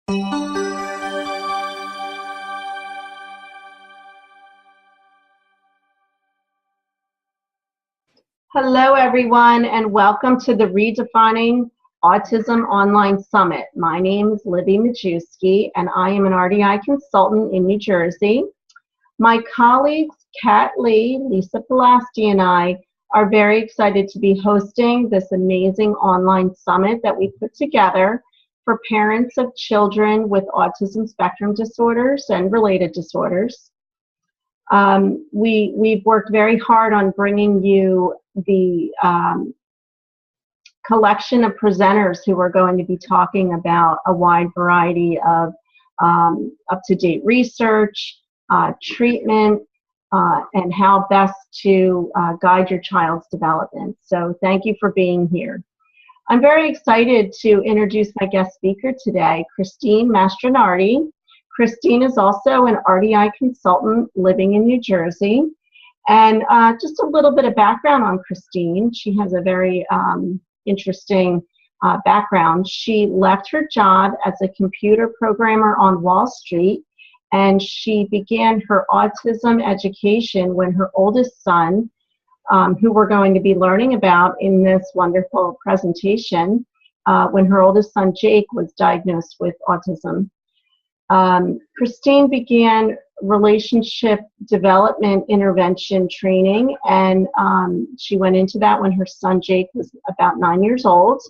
Hello, everyone, and welcome to the Redefining Autism Online Summit. My name is Libby Majewski, and I am an RDI consultant in New Jersey. My colleagues, Kat Lee, Lisa Pelasti, and I are very excited to be hosting this amazing online summit that we put together for parents of children with autism spectrum disorders and related disorders. We've worked very hard on bringing you the collection of presenters who are going to be talking about a wide variety of up-to-date research, treatment, and how best to guide your child's development. So thank you for being here. I'm very excited to introduce my guest speaker today, Christine Mastronardi. Christine is also an RDI consultant living in New Jersey. And just a little bit of background on Christine. She has a very interesting background. She left her job as a computer programmer on Wall Street, and she began her autism education when her oldest son, who we're going to be learning about in this wonderful presentation, when her oldest son, Jake, was diagnosed with autism. Christine began relationship development intervention training, and she went into that when her son Jake was about 9 years old,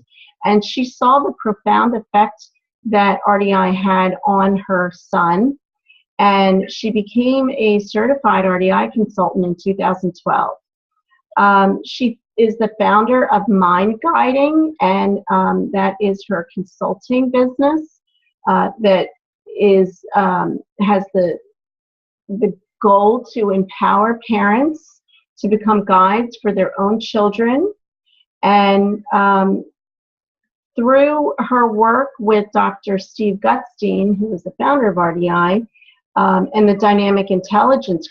and she saw the profound effect that RDI had on her son, and she became a certified RDI consultant in 2012. She is the founder of Mind Guiding, and that is her consulting business that is has the goal to empower parents to become guides for their own children. And through her work with Dr. Steve Gutstein, who is the founder of RDI, and the Dynamic Intelligence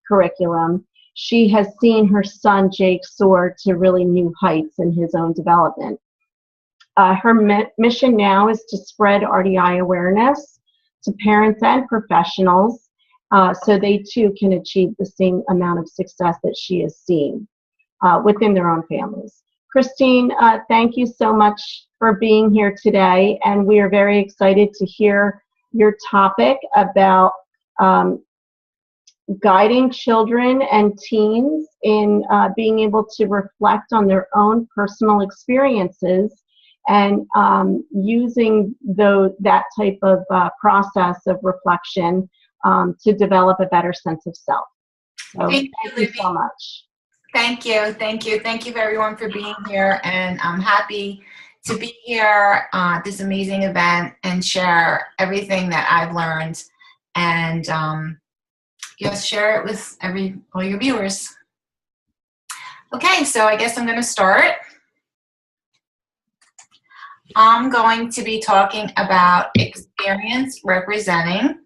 curriculum, she has seen her son Jake soar to really new heights in his own development. Her mission now is to spread RDI awareness to parents and professionals, so they too can achieve the same amount of success that she has seen within their own families. Christine, thank you so much for being here today, and we are very excited to hear your topic about guiding children and teens in being able to reflect on their own personal experiences and using that type of process of reflection to develop a better sense of self. So thank you so much. Thank you. Thank you. Thank you everyone for being here, and I'm happy to be here at this amazing event and share everything that I've learned, and just share it with all your viewers. Okay, so I guess I'm going to start. I'm going to be talking about experience representing,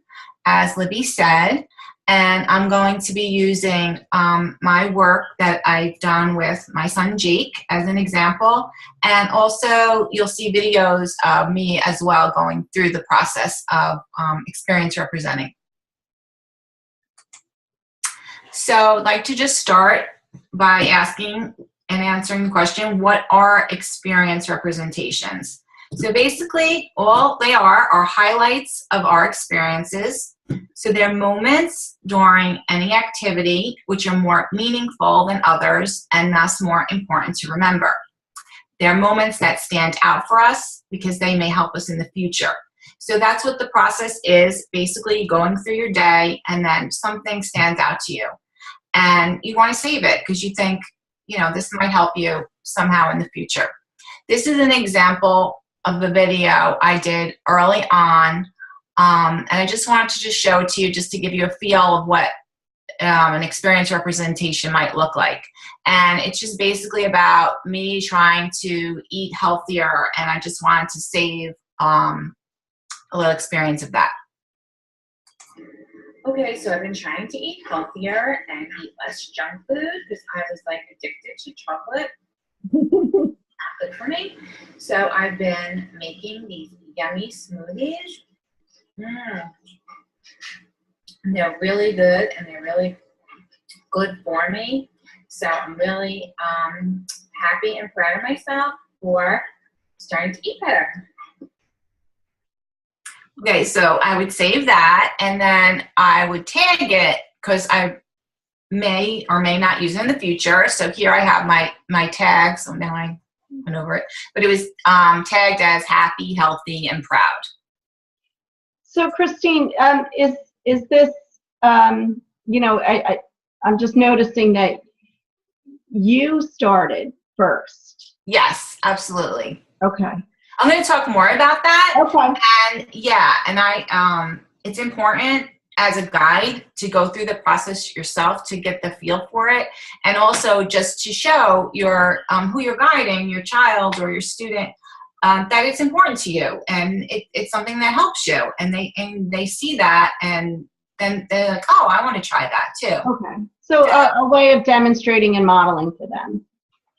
as Libby said, and I'm going to be using my work that I've done with my son Jake as an example, and also you'll see videos of me as well going through the process of experience representing. So I'd like to just start by asking and answering the question, what are experience representations? So basically, all they are highlights of our experiences. So they're moments during any activity which are more meaningful than others and thus more important to remember. They're moments that stand out for us because they may help us in the future. So that's what the process is, basically going through your day and then something stands out to you. And you want to save it because you think, this might help you somehow in the future. This is an example of the video I did early on, and I just wanted to just show it to you just to give you a feel of what an experience representation might look like. And it's just basically about me trying to eat healthier, and I just wanted to save a little experience of that. Okay, so I've been trying to eat healthier and eat less junk food because I was like addicted to chocolate. Not good for me. So I've been making these yummy smoothies Mm. They're really good, and they're really good for me. So I'm really happy and proud of myself for starting to eat better. Okay, so I would save that, and then I would tag it because I may or may not use it in the future. So here I have my tags. So now I went over it, but it was tagged as happy, healthy, and proud. So Christine, is this you know, I'm just noticing that you started first. Yes, absolutely. Okay. I'm going to talk more about that. Okay. And yeah, and it's important as a guide to go through the process yourself to get the feel for it, and also just to show your who you're guiding, your child or your student, that it's important to you, and it's something that helps you, and they see that, and then they're like, oh, I want to try that too. Okay. So a way of demonstrating and modeling for them.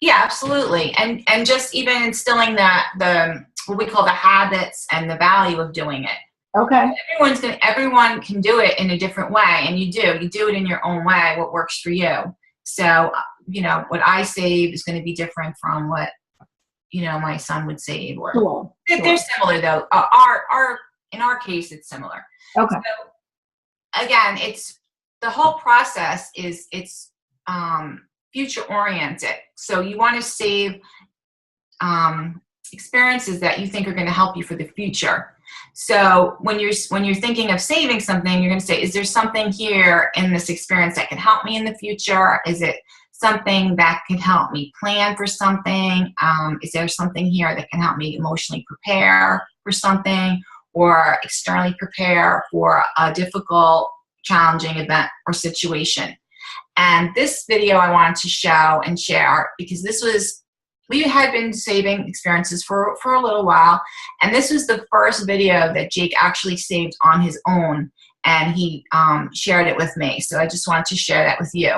Yeah, absolutely, and just even instilling the what we call the habits and the value of doing it. Okay. Everyone can do it in a different way, and you do it in your own way, what works for you. So, you know, what I save is going to be different from what, you know, my son would save, or Cool. they're similar though. In our case, it's similar. Okay. So, again, the whole process is future oriented. So you want to save experiences that you think are going to help you for the future. So when you're thinking of saving something, you're going to say, is there something here in this experience that can help me in the future? Is it something that can help me plan for something? Is there something here that can help me emotionally prepare for something, or externally prepare for a difficult, challenging event or situation? And this video I wanted to show and share because we had been saving experiences for a little while, and this was the first video that Jake actually saved on his own, and he shared it with me. So I just wanted to share that with you.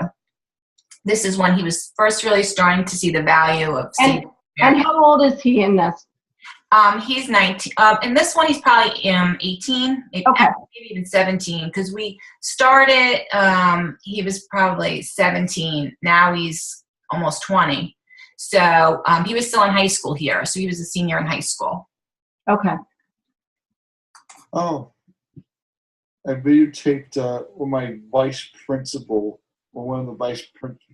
This is when he was first really starting to see the value of saving. And how old is he in this? He's 19. In this one, he's probably 18, maybe even 17, because we started, he was probably 17. Now he's almost 20. So he was still in high school here. So he was a senior in high school. Okay. Oh, I videotaped my vice principal, or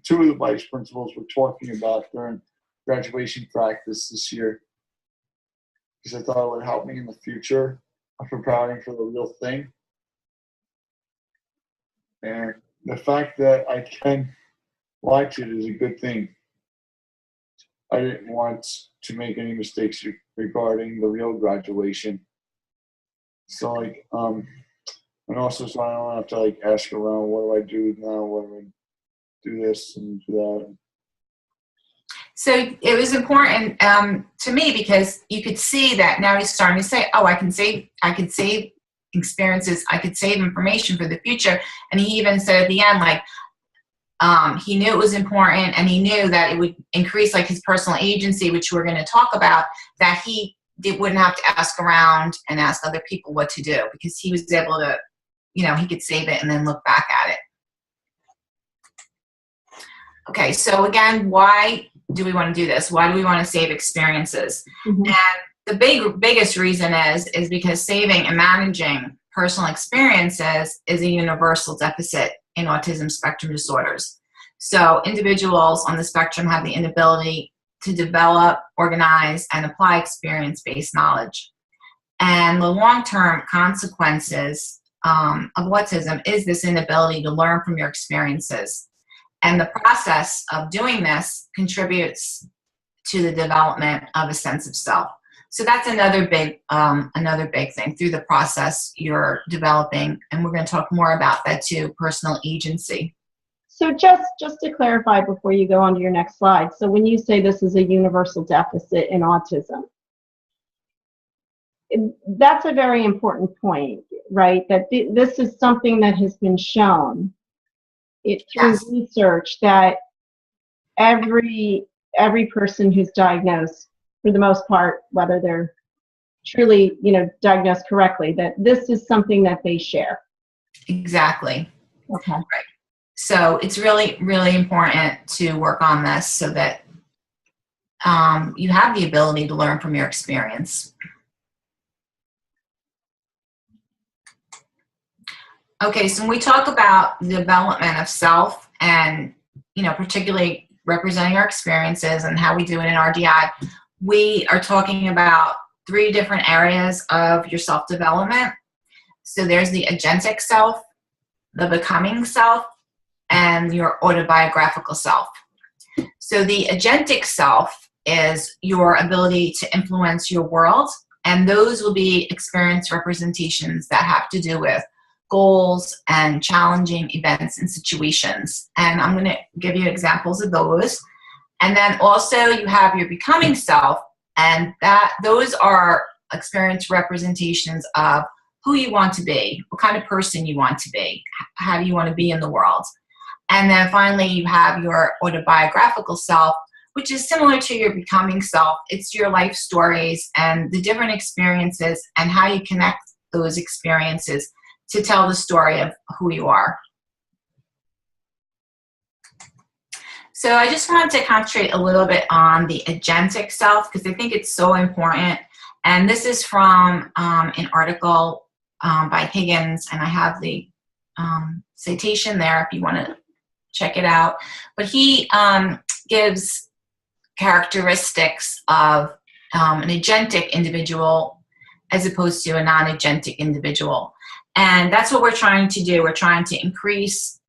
two of the vice principals were talking about during graduation practice this year, because I thought it would help me in the future of preparing for the real thing. And the fact that I can watch it is a good thing. I didn't want to make any mistakes regarding the real graduation. So and also so I don't have to ask around, what do I do now? What do I do this and do that? So it was important to me because you could see that now he's starting to say, oh, I could save experiences, I could save information for the future. And he even said at the end, he knew it was important, and he knew that it would increase his personal agency, which we're going to talk about, that he wouldn't have to ask around and ask other people what to do, because he was able to, he could save it and then look back at it. Okay, so again, why do we want to do this? Why do we want to save experiences? Mm-hmm. And the biggest reason is because saving and managing personal experiences is a universal deficit in autism spectrum disorders. So individuals on the spectrum have the inability to develop, organize, and apply experience-based knowledge. And the long-term consequences of autism is this inability to learn from your experiences. And the process of doing this contributes to the development of a sense of self. So that's another big thing. Through the process you're developing, and we're going to talk more about that too, personal agency. So just to clarify before you go on to your next slide, so when you say this is a universal deficit in autism, that's a very important point, right? That this is something that has been shown through research, that every person who's diagnosed, for the most part, whether they're truly, diagnosed correctly, that this is something that they share. Exactly. Okay. Right. So it's really, really important to work on this so that you have the ability to learn from your experience. Okay, so when we talk about the development of self and, particularly representing our experiences and how we do it in RDI, we are talking about 3 different areas of your self-development. So there's the agentic self, the becoming self, and your autobiographical self. So the agentic self is your ability to influence your world, and those will be experience representations that have to do with goals and challenging events and situations. And I'm going to give you examples of those. And then also you have your becoming self, and those are experience representations of who you want to be, what kind of person you want to be, how do you want to be in the world. And then finally you have your autobiographical self, which is similar to your becoming self. It's your life stories and the different experiences and how you connect those experiences to tell the story of who you are. So I just wanted to concentrate a little bit on the agentic self because I think it's so important. And this is from an article by Higgins, and I have the citation there if you want to check it out. But he gives characteristics of an agentic individual as opposed to a non-agentic individual. And that's what we're trying to do. We're trying to increase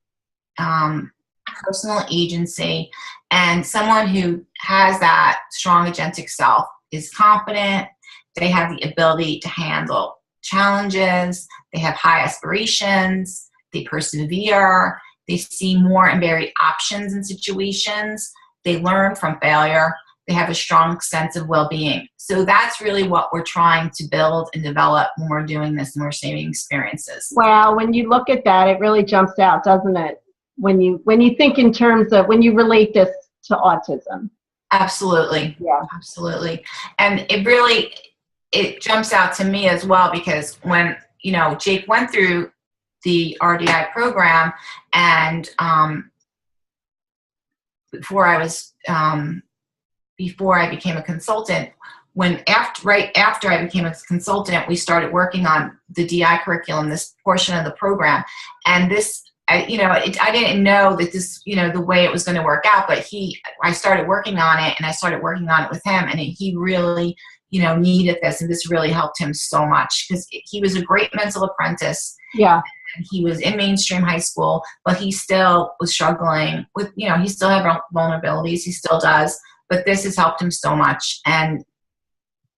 personal agency, and someone who has that strong agentic self is confident, they have the ability to handle challenges, they have high aspirations, they persevere, they see more and varied options in situations, they learn from failure, they have a strong sense of well-being. So that's really what we're trying to build and develop when we're doing this and we're saving experiences. Well, when you look at that, it really jumps out, doesn't it? When you think in terms of when you relate this to autism. Absolutely. Yeah. Absolutely. And it jumps out to me as well because when, Jake went through the RDI program and before I became a consultant, right after I became a consultant, we started working on the DI curriculum, this portion of the program. And this, I didn't know that this, the way it was going to work out, but I started working on it and I started working on it with him, and he really, needed this, and this really helped him so much because he was a great mental apprentice. Yeah. And he was in mainstream high school, but he still was struggling with, he still had vulnerabilities, he still does, but this has helped him so much. And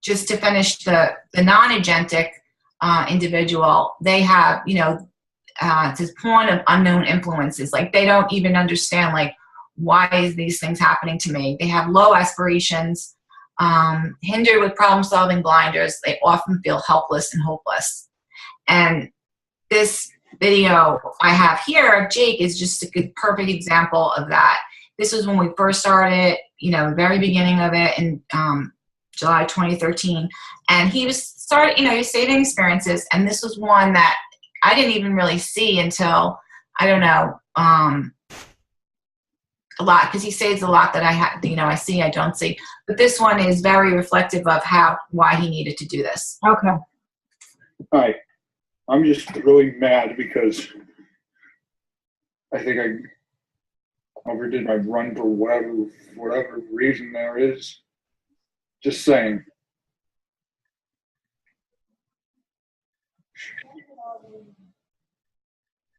just to finish the non-agentic individual, they have, to this point of unknown influences. Like they don't even understand, like, why is these things happening to me? They have low aspirations, hindered with problem-solving blinders. They often feel helpless and hopeless. And this video I have here of Jake is just a good, perfect example of that. This was when we first started, the very beginning of it in July 2013. And he was saving experiences. And this was one that I didn't even really see until, I don't know, a lot, because he saves a lot that I see, I don't see. But this one is very reflective of why he needed to do this. Okay. Hi. I'm just really mad because I think I overdid my run for whatever reason there is. Just saying.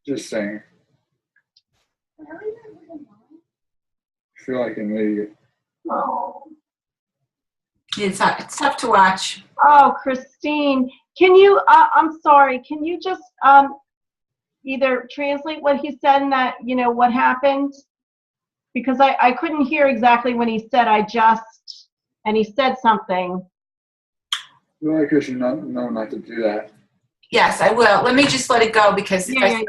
Just saying. I feel like an idiot. Oh. It's tough to watch. Oh, Christine, can you, I'm sorry, can you just either translate what he said and that, what happened? Because I couldn't hear exactly when he said and he said something. I feel like I should know not to do that. Yes, I will. Let me just let it go because Yeah.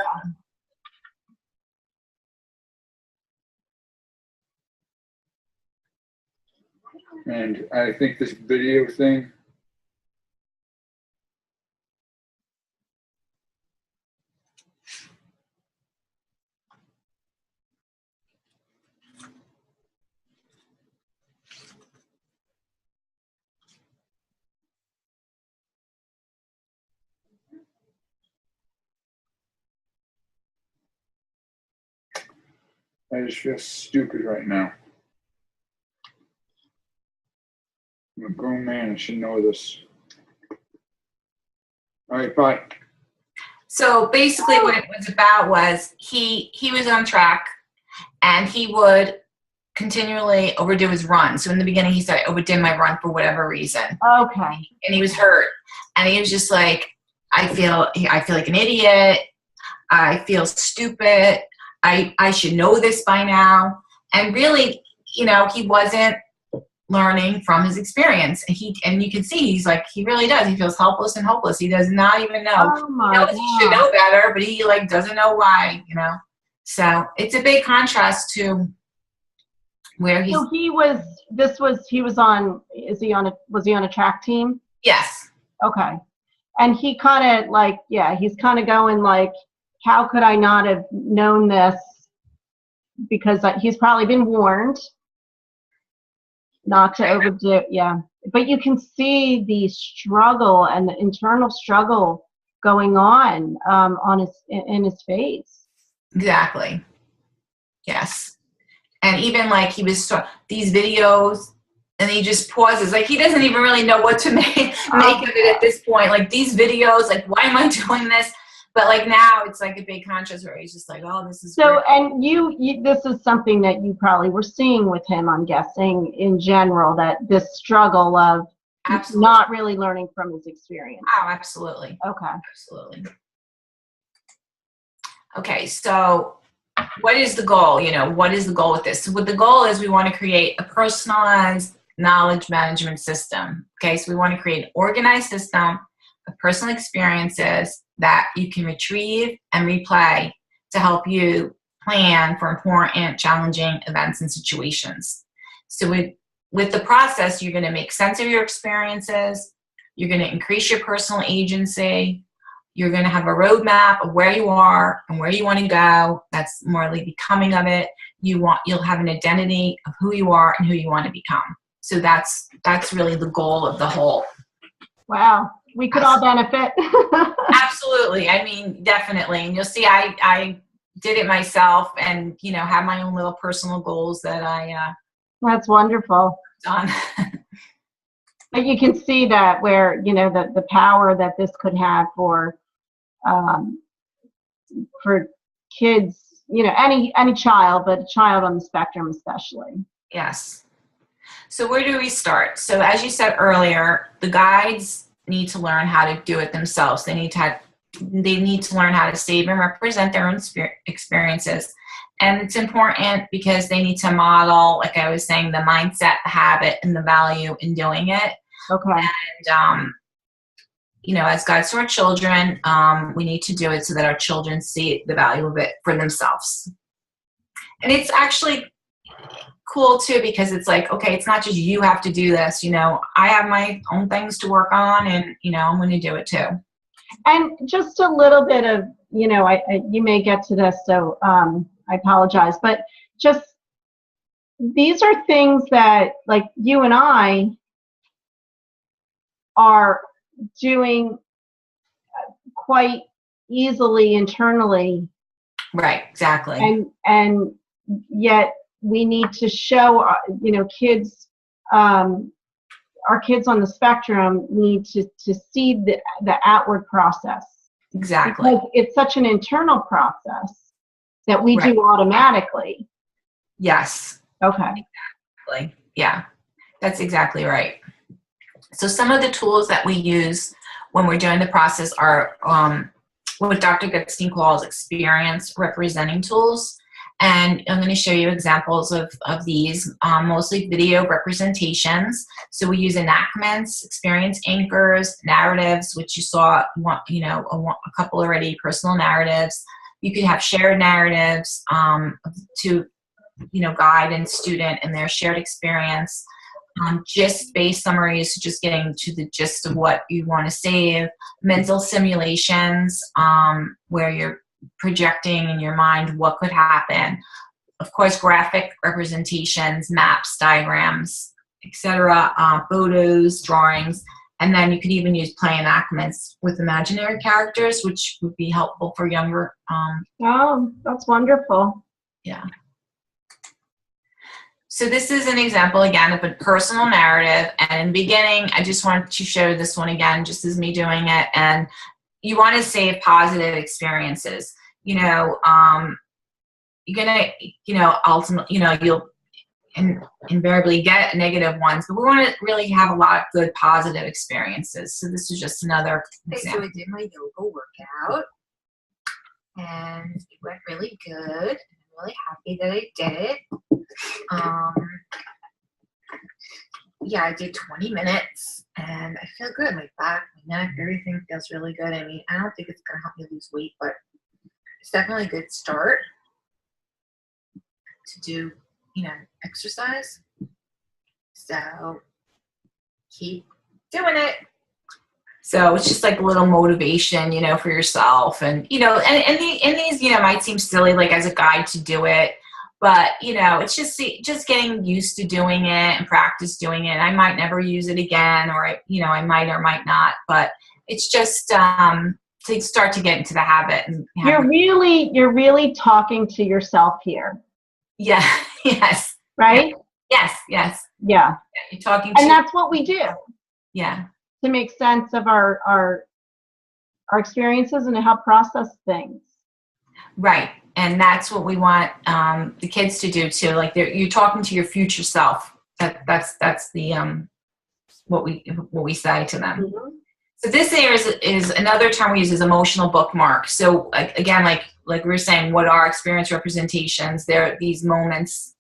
And I think this video thing I just feel stupid right now. I'm a grown man. I should know this. All right, bye. So basically what it was about was he was on track, and he would continually overdo his run. So in the beginning, he said, I overdid my run for whatever reason. Okay. And he was hurt. And he was just like, I feel like an idiot. I feel stupid. I should know this by now. And really, you know, he wasn't learning from his experience. And you can see he's like, he really does. He feels helpless and hopeless. He does not even know. Oh my He knows God. he should know better, but he like doesn't know why, you know. So it's a big contrast to where he's. So was he on a track team? Yes. Okay. And he kind of like, yeah, he's kind of going like, how could I not have known this? Because he's probably been warned not to overdo, yeah. But you can see the struggle and the internal struggle going on in his face. Exactly. Yes. And even like he was these videos, and he just pauses. Like he doesn't even really know what to make of it at this point. Like these videos, like why am I doing this? But like now it's like a big contrast where he's just like, oh, this is so. great. And you, this is something that you probably were seeing with him, I'm guessing, in general, that this struggle of Absolutely. not really learning from his experience. Oh, absolutely. Okay. Absolutely. Okay, so what is the goal? You know, what is the goal with this? So what the goal is, we want to create a personalized knowledge management system. Okay, so we want to create an organized system of personal experiences that you can retrieve and replay to help you plan for important, challenging events and situations. So with the process, you're going to make sense of your experiences. You're going to increase your personal agency. You're going to have a roadmap of where you are and where you want to go. That's more like becoming of it. You'll have an identity of who you are and who you want to become. So that's really the goal of the whole. Wow, we could all benefit. Absolutely. I mean, definitely. And you'll see, I did it myself, and you know, have my own little personal goals that I. That's wonderful. Done. But you can see that where, you know, the power that this could have for kids, you know, any child, but a child on the spectrum especially. Yes. So where do we start? So as you said earlier, the guides need to learn how to do it themselves. They need to learn how to save and represent their own experiences. And it's important because they need to model, like I was saying, the mindset, the habit, and the value in doing it. Okay. And, you know, as guides to our children, we need to do it so that our children see the value of it for themselves. And it's actually cool too, because it's like, okay, it's not just you have to do this, you know, I have my own things to work on, and, you know, I'm going to do it too. And just a little bit of, you know, you may get to this, so I apologize, but just these are things that like you and I are doing quite easily internally. Right, exactly. And yet we need to show, you know, kids, our kids on the spectrum need to see the outward process. Exactly. Because it's such an internal process that we Right. do automatically. Yes. Okay. Exactly. Yeah, that's exactly right. So some of the tools that we use when we're doing the process are what Dr. Goodstein calls experience representing tools. And I'm going to show you examples of these, mostly video representations. So we use enactments, experience anchors, narratives, which you saw, you know, a couple already, personal narratives. You could have shared narratives to, you know, guide and student and their shared experience. Gist-based summaries, just getting to the gist of what you want to save. Mental simulations, where you're projecting in your mind what could happen. Of course, graphic representations, maps, diagrams, etc., photos, drawings, and then you could even use play enactments with imaginary characters, which would be helpful for younger. Oh, that's wonderful. Yeah. So this is an example, again, of a personal narrative. And in the beginning, I just wanted to show this one again, just as me doing it. And you want to save positive experiences. You know, you're going to, you know, ultimately, you know, you'll invariably get negative ones, but we want to really have a lot of good positive experiences. So this is just another example. So I did my yoga workout, and it went really good. I'm really happy that I did it. Yeah, I did 20 minutes, and I feel good. My back, my neck, everything feels really good. I mean, I don't think it's going to help me lose weight, but it's definitely a good start to do, you know, exercise. So keep doing it. So it's just like a little motivation, you know, for yourself. And, you know, and these, you know, might seem silly, like as a guide to do it, but, you know, it's just getting used to doing it and practice doing it. I might never use it again, or, you know, I might or might not, but it's just to start to get into the habit. And You're really talking to yourself here. Yeah. Yes. Right? Yes. Yes. Yeah. You're talking And that's what we do. Yeah. To make sense of our experiences and to help process things. Right. And that's what we want the kids to do too. Like you're talking to your future self. That's the what we say to them. Mm-hmm. So this here is another term we use is emotional bookmark. So again, like we were saying, what are experience representations? They're these moments,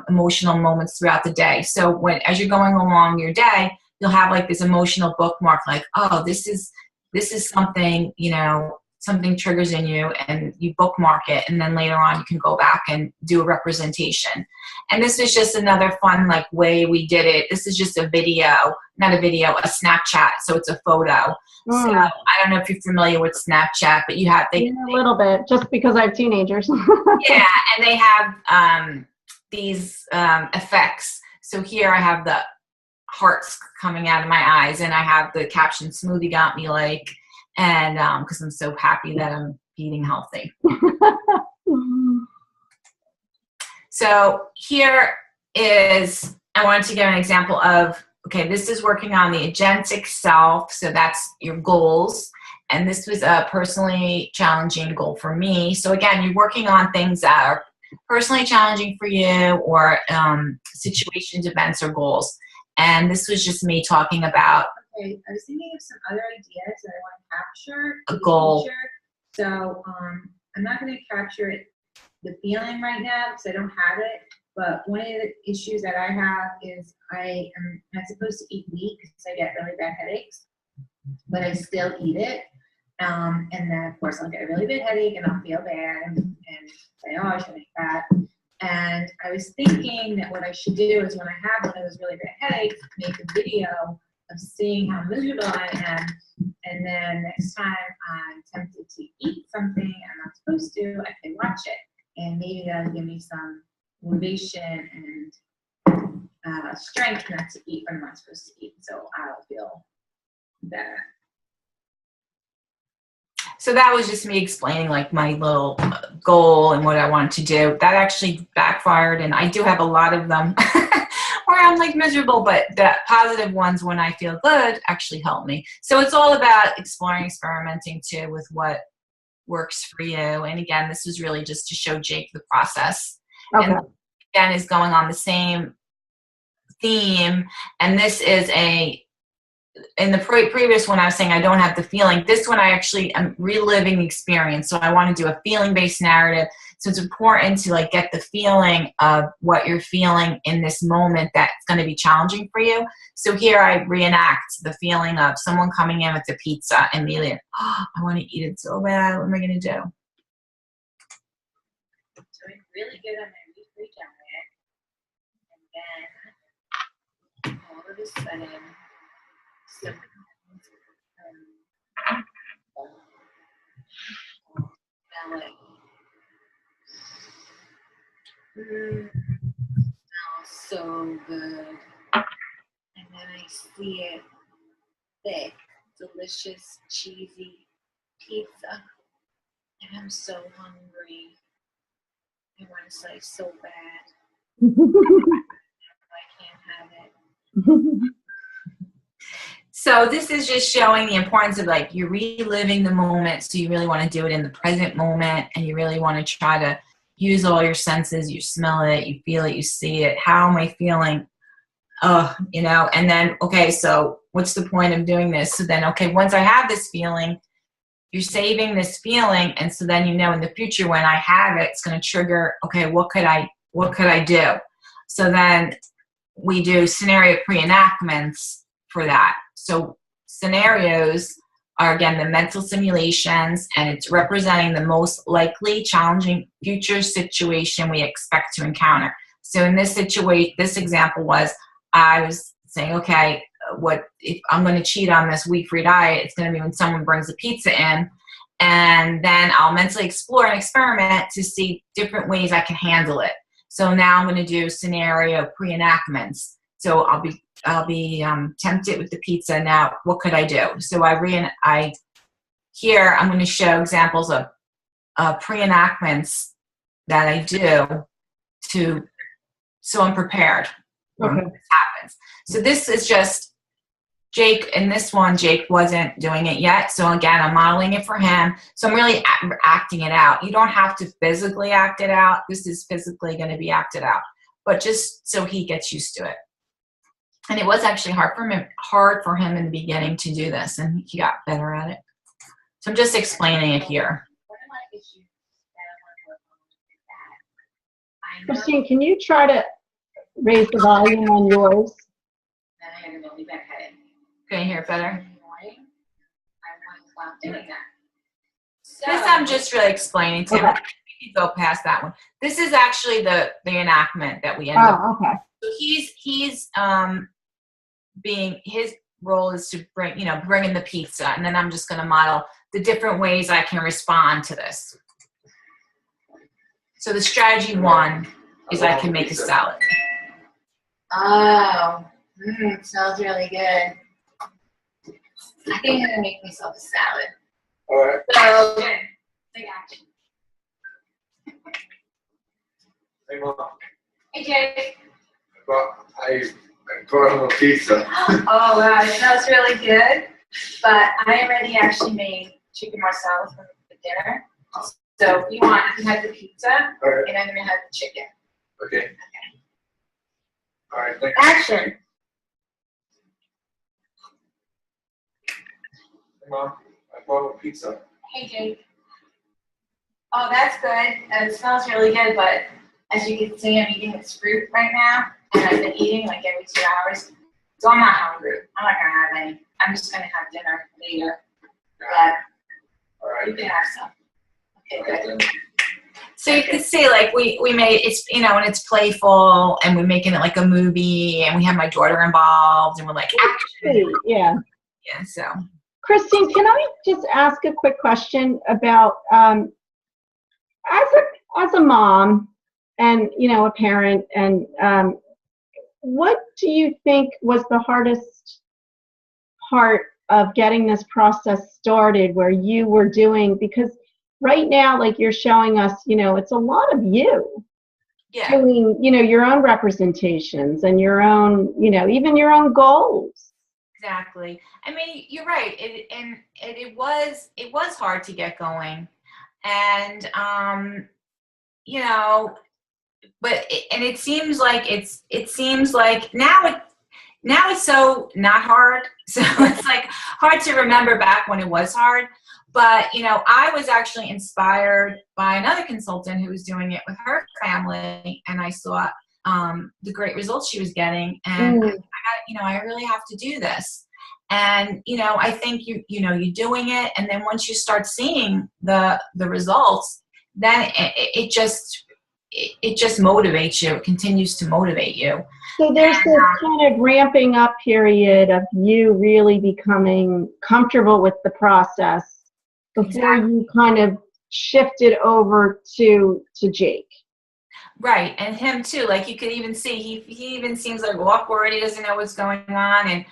emotional moments throughout the day. So as you're going along your day, you'll have like this emotional bookmark, like, oh, this is something, you know, something triggers in you, and you bookmark it, and then later on you can go back and do a representation. And this is just another fun like way we did it. This is just a Snapchat, so it's a photo. So I don't know if you're familiar with Snapchat, but a little bit, just because I have teenagers. Yeah, and they have these effects. So here I have the hearts coming out of my eyes, and I have the caption "Smoothie got me," like, and because I'm so happy that I'm eating healthy. So here is, I wanted to give an example of, okay, this is working on the agentic self, so that's your goals, and this was a personally challenging goal for me. So again, you're working on things that are personally challenging for you, or situations, events, or goals. And this was just me talking about. Okay, I was thinking of some other ideas that I want to capture. A goal. So I'm not going to capture the feeling right now because I don't have it. But one of the issues that I have is I am not supposed to eat meat because I get really bad headaches, but I still eat it. And then, of course, I'll get a really bad headache and I'll feel bad and say, oh, I shouldn't eat that. And I was thinking that what I should do is when I have one of those really bad headaches, make a video of seeing how miserable I am. And then next time I'm tempted to eat something I'm not supposed to, I can watch it. And maybe that'll give me some motivation and strength not to eat what I'm not supposed to eat. So I'll feel better. So that was just me explaining like my little goal and what I wanted to do. That actually backfired, and I do have a lot of them where I'm like miserable, but the positive ones when I feel good actually help me. So it's all about exploring, experimenting too with what works for you. And again, this was really just to show Jake the process. Okay. And again, is going on the same theme. And this is in the previous one, I was saying I don't have the feeling. This one, I actually am reliving the experience. So I want to do a feeling-based narrative. So it's important to like get the feeling of what you're feeling in this moment that's going to be challenging for you. So here I reenact the feeling of someone coming in with the pizza and me like, oh, I want to eat it so bad. What am I going to do? Doing really good on my weekly diet. And then all of a sudden, smells so good. And then I see it thick, delicious, cheesy pizza. And I'm so hungry. I want to slice so bad. can't have it. So this is just showing the importance of like you're reliving the moment. So you really want to do it in the present moment, and you really want to try to use all your senses. You smell it, you feel it, you see it. How am I feeling? Oh, and then, okay, so what's the point of doing this? So then, okay, once I have this feeling, you're saving this feeling. And so then, in the future, when I have it, it's going to trigger, okay, what could I do? So then we do scenario pre-enactments for that. So scenarios are, again, the mental simulations, and it's representing the most likely challenging future situation we expect to encounter. So in this situation, this example was, I was saying, okay, what if I'm going to cheat on this wheat-free diet? It's going to be when someone brings a pizza in, and then I'll mentally explore and experiment to see different ways I can handle it. So now I'm going to do scenario pre-enactments. So I'll be tempted with the pizza. Now, what could I do? So here I'm going to show examples of pre-enactments that I do so I'm prepared. Okay. When this happens. So this is just Jake. In this one, Jake wasn't doing it yet. So again, I'm modeling it for him. So I'm really acting it out. You don't have to physically act it out. This is physically going to be acted out, but just so he gets used to it. And it was actually hard for him in the beginning to do this, and he got better at it. So I'm just explaining it here. One of my issues that I want to work on is that I know Christine, can you try to raise the volume on yours? that I am really backheaded. Can you hear it better? Annoying. I want to stop doing that. So, This I'm just really explaining to him. Okay. We can go past that one. This is actually the enactment that we end up. Oh, okay. So he's being, his role is to bring in the pizza, and then I'm just going to model the different ways I can respond to this. So the strategy one is I can make a salad. Oh, smells really good. I think I'm gonna make myself a salad. All right. So, take action. Hey, Mom. Hey, Jake. I brought home a pizza. Oh wow, it smells really good. But I already actually made chicken marsala for the dinner. So if you want, you can have the pizza, All right. and I'm gonna have the chicken. Okay. All right. Thank you. Action. Hey, Mom. I brought home a pizza. Hey, Jake. Oh, that's good. It smells really good, but as you can see, I'm eating this fruit right now, and I've been eating like every 2 hours. So I'm not hungry. I'm not gonna have any. I'm just gonna have dinner later. But All right. you can have some. Okay, good. So you can see, like, we made it's, and it's playful, and we're making it like a movie, and we have my daughter involved, and we're like, action. Yeah. Yeah, so. Christine, can I just ask a quick question about as a mom and a parent, and what do you think was the hardest part of getting this process started, where you were doing, because right now, like you're showing us, it's a lot of you doing, your own representations and your own, even your own goals. Exactly. I mean, you're right. It was hard to get going, and but it seems like now it's so not hard. So it's like hard to remember back when it was hard. But I was actually inspired by another consultant who was doing it with her family, and I saw the great results she was getting, and I really have to do this. And I think you're doing it, and then once you start seeing the results, then it just motivates you. It continues to motivate you. So there's this kind of ramping up period of you really becoming comfortable with the process before you kind of shifted over to Jake. Right, and him too. Like you could even see, he even seems like awkward. He doesn't know what's going on, and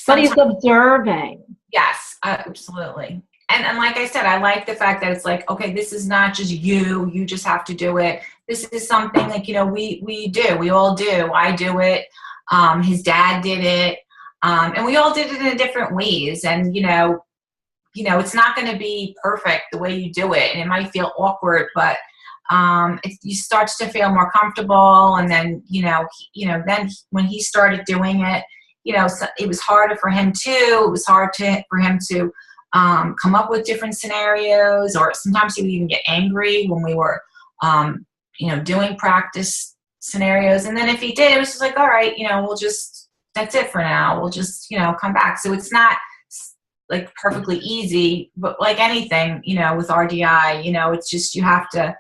but he's observing. Yes, absolutely. and like I said, I like the fact that it's like, okay, this is not just you just have to do it. This is something like, we all do. I do it. His dad did it. And we all did it in different ways. And, it's not going to be perfect the way you do it. And it might feel awkward, but you start to feel more comfortable. And then, then when he started doing it, it was harder for him too. It was hard for him to come up with different scenarios, or sometimes he would even get angry when we were, doing practice scenarios. And then if he did, it was just like, all right, that's it for now. We'll just, come back. So it's not like perfectly easy, but like anything, with RDI, it's just, you have to,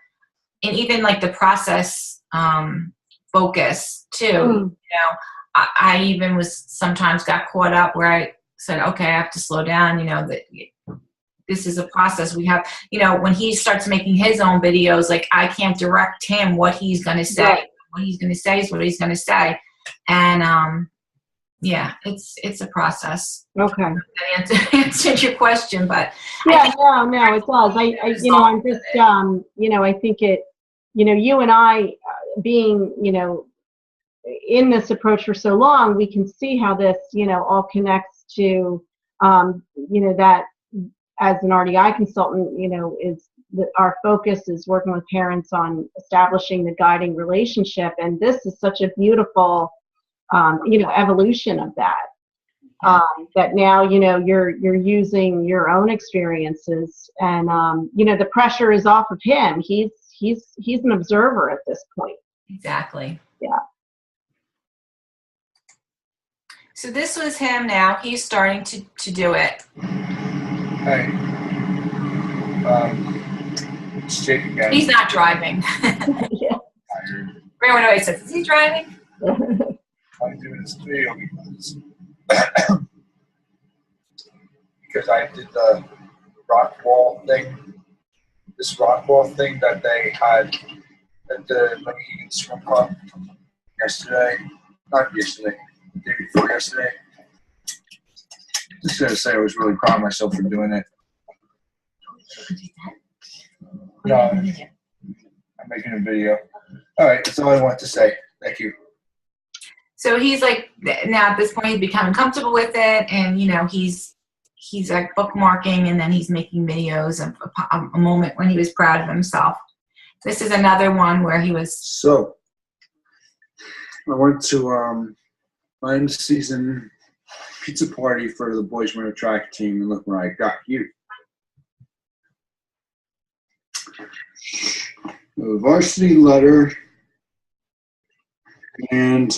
and even like the process focus too, I even sometimes got caught up where I said, okay, I have to slow down, that this is a process we have, when he starts making his own videos, like I can't direct him what he's going to say. Right. What he's going to say is what he's going to say. And, it's a process. Okay. That answered your question, but yeah, no, it does. I'm just, I think it, you and I being, in this approach for so long, we can see how this, all connects to, that as an RDI consultant, is our focus is working with parents on establishing the guiding relationship. And this is such a beautiful, evolution of that. That now, you're using your own experiences, and the pressure is off of him. He's an observer at this point. Exactly. Yeah. So this was him now. He's starting to do it. Hey. It's Jake again. He's not driving. Yeah. Everyone always says, is he driving? I'm doing this video because I did the rock wall thing. This rock wall thing that they had at the Mohegan Swim Club not yesterday, the day before yesterday. Just gonna say I was really proud of myself for doing it. No, I'm making a video. All right, that's all I want to say. Thank you. So he's like, now at this point, he's becoming comfortable with it, and he's like bookmarking, and then he's making videos of a moment when he was proud of himself. This is another one where he was. So I went to my end of season pizza party for the boys winter track team, and look what I got here. A varsity letter and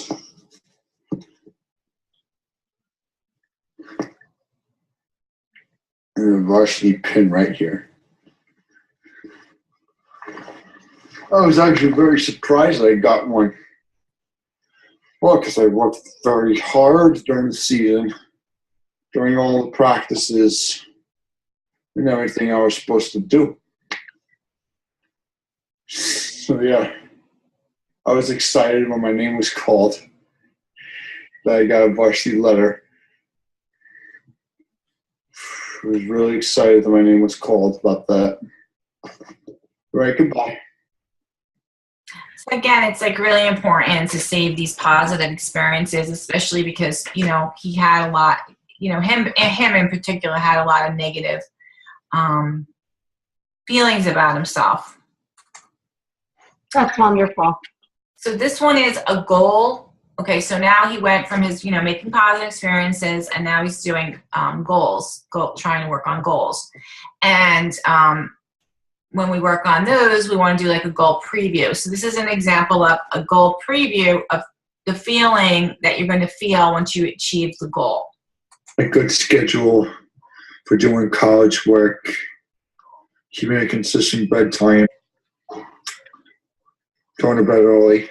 a varsity pin right here. I was actually very surprised I got one. Well, because I worked very hard during the season, during all the practices and everything I was supposed to do. So yeah, I was excited when my name was called that I got a varsity letter. I was really excited that my name was called about that. All right, goodbye. So again, it's like really important to save these positive experiences, especially because, he had a lot, him in particular had a lot of negative feelings about himself. That's wonderful. So this one is a goal. Okay, so now he went from his, making positive experiences, and now he's doing goals, trying to work on goals. And when we work on those, we want to do like a goal preview. So this is an example of a goal preview of the feeling that you're going to feel once you achieve the goal. A good schedule for doing college work, keeping a consistent bedtime, going to bed early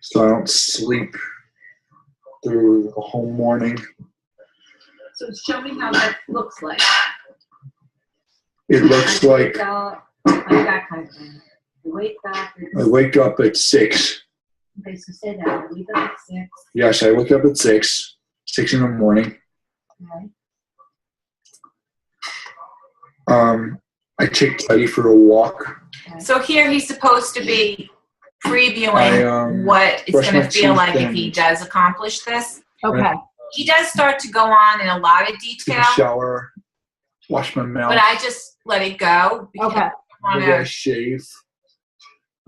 so I don't sleep through the whole morning. So show me how that looks like. It looks like that kind of thing. I wake up at 6. Okay, so say that. I wake up at 6. Yes, I wake up at 6 in the morning. Okay. I take Teddy for a walk. So here he's supposed to be previewing what it's brush going my to feel teeth like if and- he does accomplish this. Okay. He does start to go on in a lot of Take detail, a shower, wash my mouth. but I just let it go because Okay. I don't Maybe I want shave.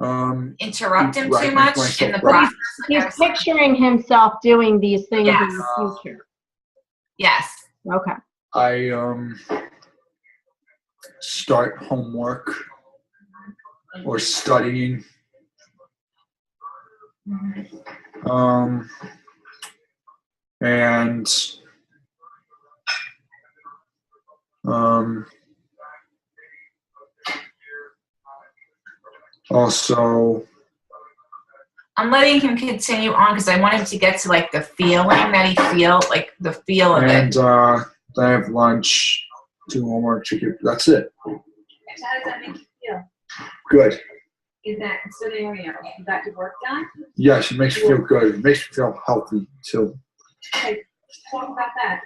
to interrupt him Right, too make much myself in the right. process. He's picturing himself doing these things in Yes. the future. Yes. Okay. I start homework or studying. And also I'm letting him continue on because I want him to get to like the feeling that he feels, like the feel of and it. then I have lunch, do homework, that's it. So how does that make you feel? Good. In that scenario, you got your work done? Yes, it makes me feel good. It makes me feel healthy too. Okay, talk about that.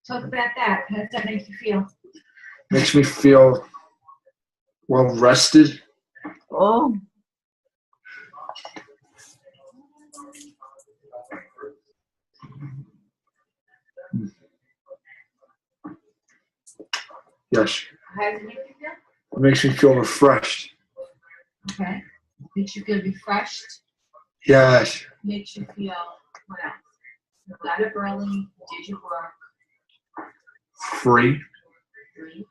Talk about that. How does that make you feel? Makes me feel well rested. Oh. Yes. How does it make you feel? It makes me feel refreshed. Okay. Makes you feel refreshed. Yes. Makes you feel, what else? You got up early, did your work. Free. Great.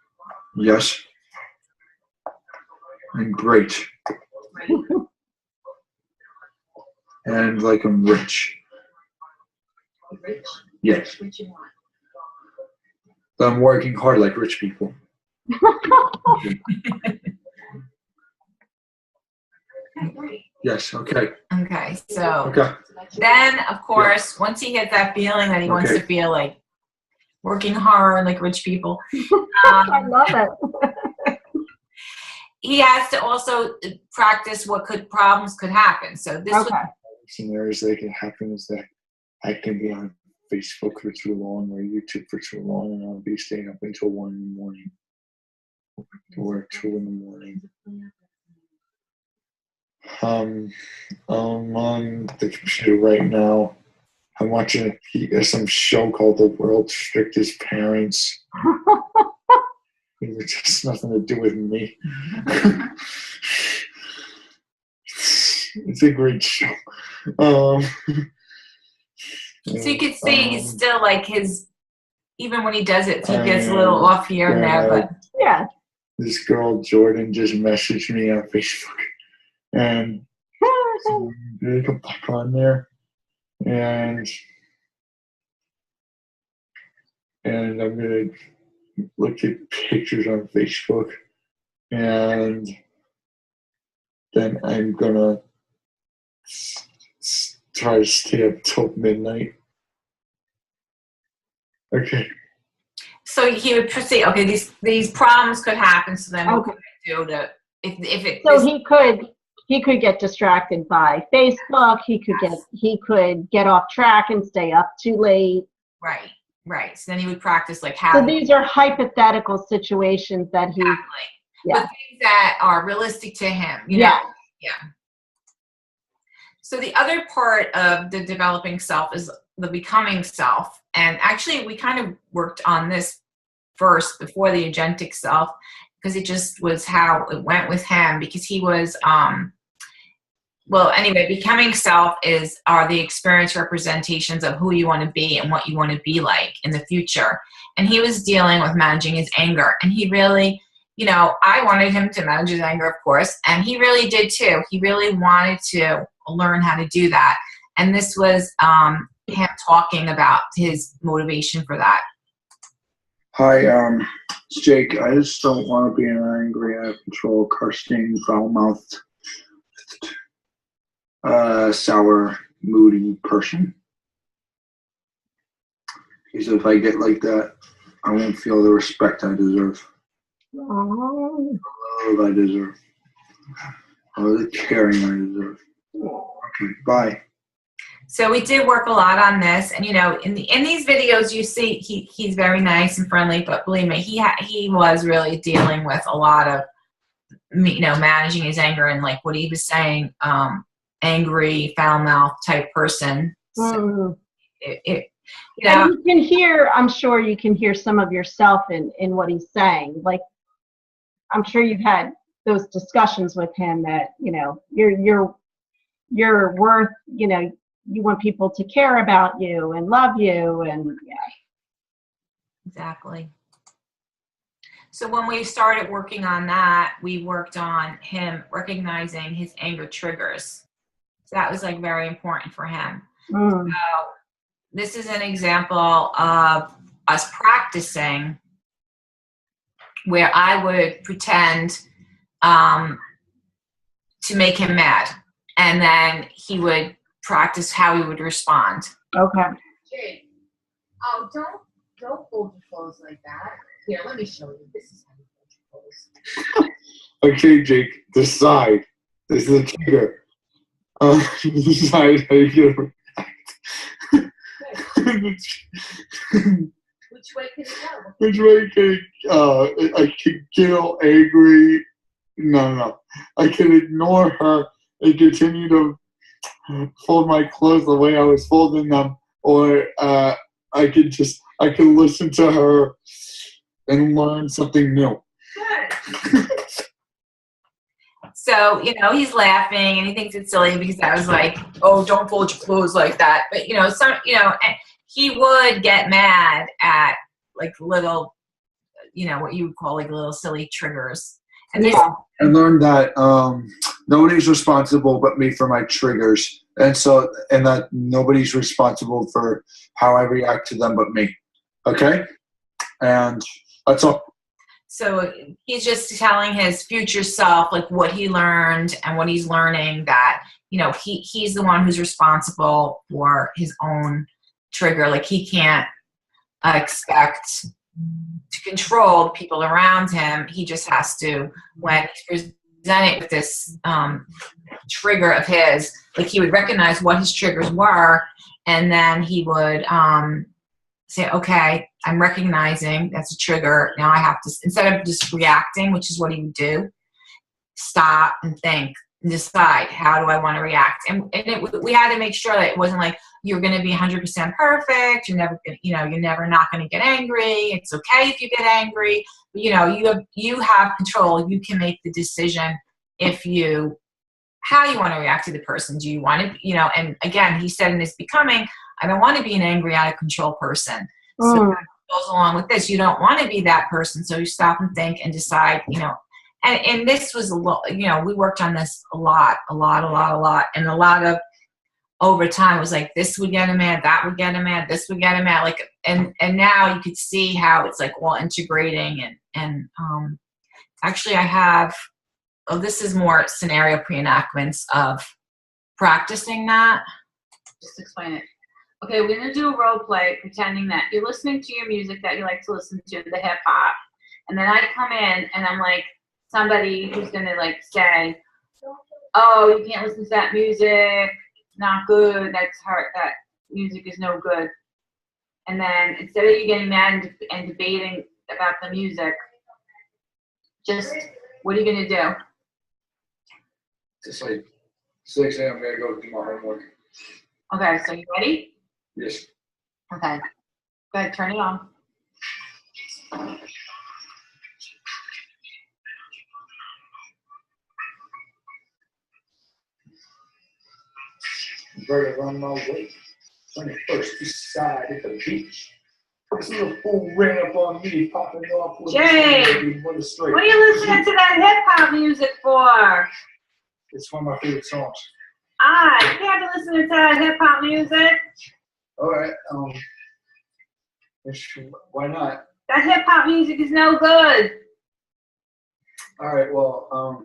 Yes. And great. Great. And like I'm rich. You're rich. Yes. What you want. I'm working hard like rich people. Okay, great. Yes. Okay. Okay, so Okay. So that's your then, of course, once he gets that feeling that he wants Okay. to feel like working hard like rich people, I love it. he has to also practice what problems could happen. So this Okay. Scenarios that can happen is that I can be on Facebook for too long or YouTube for too long, and I'll be staying up until 1 in the morning or 2 in the morning. I'm on the computer right now. I'm watching some show called The World's Strictest Parents. It has nothing to do with me. It's a great show. So you can see he's still like even when he does it, he gets a little off here and there, but Yeah. this girl Jordan just messaged me on Facebook, and so I'm gonna come back on there, and I'm gonna look at pictures on Facebook, and then I'm gonna try to stay up till midnight. Okay. so he would proceed. Okay, these problems could happen. So then what Okay. could I do to if it So is- he could get distracted by Facebook. He could get off track and stay up too late. right. So then he would practice like how So these are hypothetical situations that he. exactly. Yeah. But things that are realistic to him. You know? Yeah. So the other part of the developing self is the becoming self. And actually, we kind of worked on this first before the agentic self, because it just was how it went with him, because he was, well, anyway, becoming self are the experience representations of who you want to be and what you want to be like in the future. And he was dealing with managing his anger. And he really, I wanted him to manage his anger, of course, and he really did too. He really wanted to learn how to do that. And this was him talking about his motivation for that. Hi, it's Jake. I just don't want to be an angry, out of control, cursing, foul-mouthed, sour, moody person. Because if I get like that, I won't feel the respect I deserve, Oh. the love I deserve, or the caring I deserve. Okay, bye. So we did work a lot on this, and in these videos you see he's very nice and friendly, but believe me, he was really dealing with a lot of managing his anger, and like what he was saying, angry, foul mouth type person. So and you can hear, I'm sure you can hear some of yourself in what he's saying. Like, I'm sure you've had those discussions with him that, you're worth, you want people to care about you and love you, and Exactly. So when we started working on that, we worked on him recognizing his anger triggers. So that was like very important for him. So this is an example of us practicing where I would pretend to make him mad, and then he would practice how he would respond. Okay. Jake, don't fold your clothes like that. Here, let me show you. This is how you fold your clothes. Okay, Jake, decide. This is a trigger. Decide how you're going to Which way can it go? Which way can I can get all angry? No. I can ignore her and continue to fold my clothes the way I was folding them, or I can listen to her and learn something new. Good. So, he's laughing and he thinks it's silly because I was like, oh, don't fold your clothes like that. But, and he would get mad at like little, what you would call like little silly triggers. And I learned that nobody's responsible but me for my triggers. And that nobody's responsible for how I react to them but me. Okay? And that's all. So he's just telling his future self like what he learned and what he's learning, that he's the one who's responsible for his own trigger. Like he can't expect to control the people around him. He just has to, when he's presented with this trigger of his, like he would recognize what his triggers were, and then he would say, okay, I'm recognizing that's a trigger. Now I have to, instead of just reacting, which is what he would do, stop and think and decide, how do I want to react? And we had to make sure that it wasn't like you're going to be 100% perfect. You're never going to, you're never not going to get angry. It's okay if you get angry. But, you have control. You can make the decision how you want to react to the person. Do you want to, and again, he said in his becoming, I don't want to be an angry, out of control person. So that goes along with this. You don't want to be that person. So you stop and think and decide, and this was a lot, we worked on this a lot. And a lot of over time was like, this would get him mad, that would get him mad, this would get him mad. Like, and now you could see how it's like all integrating and actually I have, this is more scenario pre-enactments of practicing that. Just explain it. Okay, we're gonna do a role play pretending that you're listening to your music that you like to listen to, the hip hop, and then I come in and I'm like somebody who's gonna like say, oh, you can't listen to that music, not good, that's hard, that music is no good. And then instead of you getting mad and debating about the music, just what are you gonna do? Just like 6 a.m. I'm gonna go do my homework. Okay, so you ready? Yes. Okay. Go ahead, turn it on. Right around my way. 21st east side at the beach. This little fool ran up on me, popping off with Jay, what are you listening to that hip hop music for? It's one of my favorite songs. You can't be listening to that hip hop music. All right. Why not? That hip hop music is no good. All right. Well, all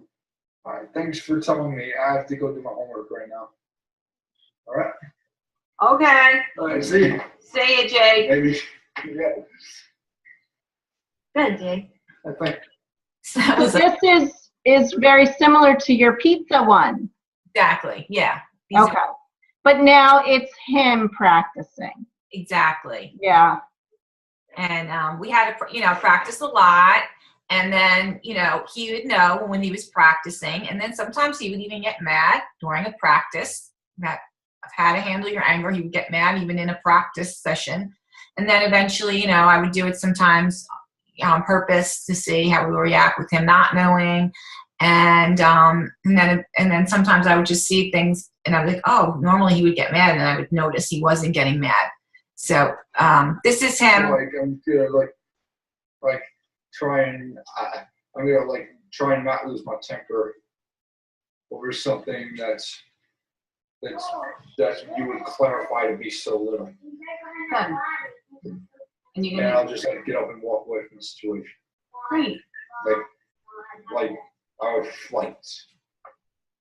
right. Thanks for telling me. I have to go do my homework right now. All right. Okay. All right. See you. See you, Jay. Maybe. Yeah. Good, Jay. I think. So this is very similar to your pizza one. Exactly. Yeah. Okay. But now it's him practicing. Exactly. Yeah. And we had to, practice a lot. And then, he would know when he was practicing. And then sometimes he would even get mad during a practice. That of how to handle your anger. He would get mad even in a practice session. And then eventually, I would do it sometimes on purpose to see how we would react with him not knowing. And then sometimes I would just see things and I was like, oh, normally he would get mad, and I would notice he wasn't getting mad. So this is him. I'm gonna try and not lose my temper over something that you would clarify to be so little. Good. And I'll just get up and walk away from the situation. Great. Like I would flight.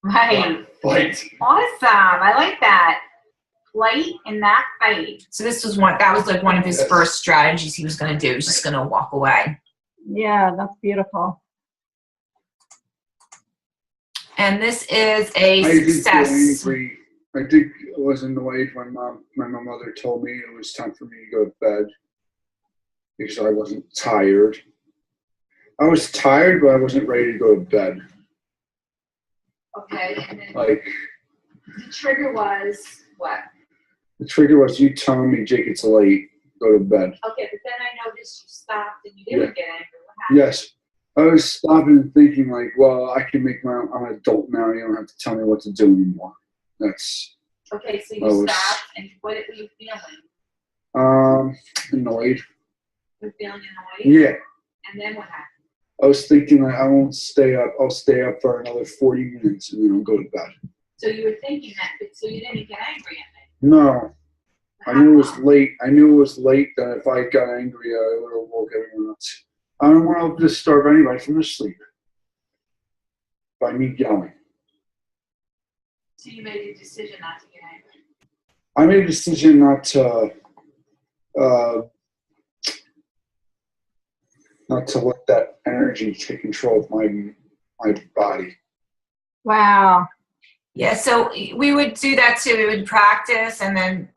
Right. Flight. Awesome. I like that. Flight and not fight. So that was like one of his first strategies he was going to do. He was just going to walk away. Yeah, that's beautiful. And this is a success. I think I was annoyed when my mother told me it was time for me to go to bed because I wasn't tired. I was tired, but I wasn't ready to go to bed. Okay, and then Like the trigger was what? the trigger was you telling me, Jake, it's late, go to bed. Okay, but then I noticed you stopped and you didn't get angry. What happened? Yes. I was stopping and thinking well, I can make my own, I'm an adult now, you don't have to tell me what to do anymore. That's Okay, so you stopped, and what were you feeling? Annoyed. You were feeling annoyed? Yeah. And then what happened? I was thinking I won't stay up. I'll stay up for another 40 minutes and then I'll go to bed. So you were thinking that, but so you didn't get angry at me? No. I knew it was late. That if I got angry, I would have woke everyone else. I don't want to disturb anybody from their sleep by me yelling. So you made a decision not to get angry? I made a decision not to let that energy take control of my body. Wow. Yeah, so we would do that too. We would practice, and then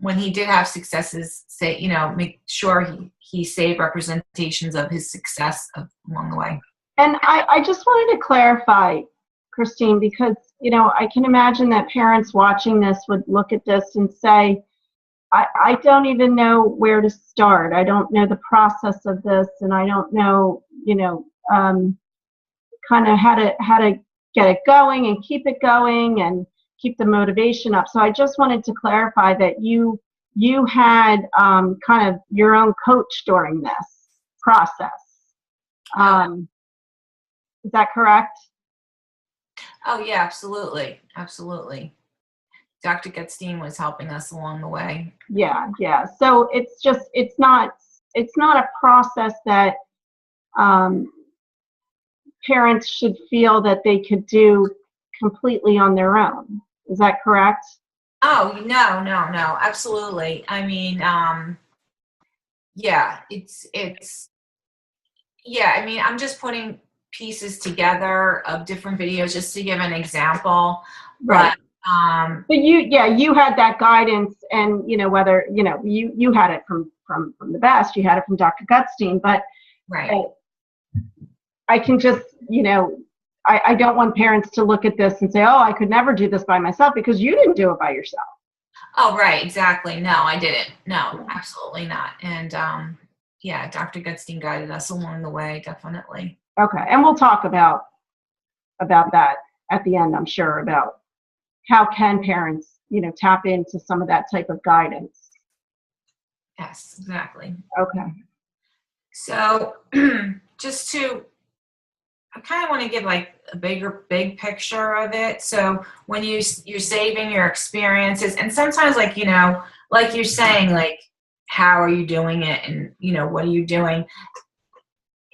when he did have successes, make sure he saved representations of his success along the way. And I just wanted to clarify, Christine, because I can imagine that parents watching this would look at this and say, I don't even know where to start. I don't know the process of this, and I don't know, kind of how to get it going and keep it going and keep the motivation up. So I just wanted to clarify that you had kind of your own coach during this process. Is that correct? Oh yeah, absolutely. Dr. Gutstein was helping us along the way. Yeah. So it's not a process that parents should feel that they could do completely on their own. Is that correct? Oh, no, absolutely. I mean, I'm just putting pieces together of different videos just to give an example. Right. But you had that guidance, and whether you had it from the best, you had it from Dr. Gutstein, but right. I can just I don't want parents to look at this and say, oh, I could never do this by myself, because you didn't do it by yourself. Oh, right, exactly. No, I didn't. No, absolutely not. And Dr. Gutstein guided us along the way, definitely. Okay, and we'll talk about that at the end, I'm sure, about how can parents, tap into some of that type of guidance. Yes, exactly. Okay. So I kind of want to give like a big picture of it. So when you're saving your experiences, and sometimes like you're saying, like, how are you doing it, and what are you doing?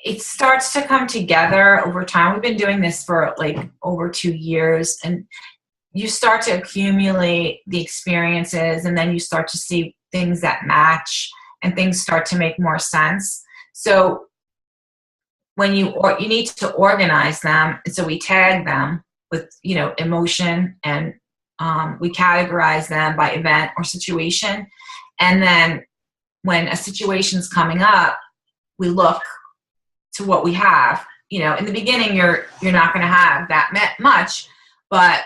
It starts to come together over time. We've been doing this for like over 2 years, and you start to accumulate the experiences, and then you start to see things that match, and things start to make more sense. So when you need to organize them, and so we tag them with emotion and we categorize them by event or situation. And then when a situation's coming up, we look to what we have. You know, in the beginning, you're not going to have that much, but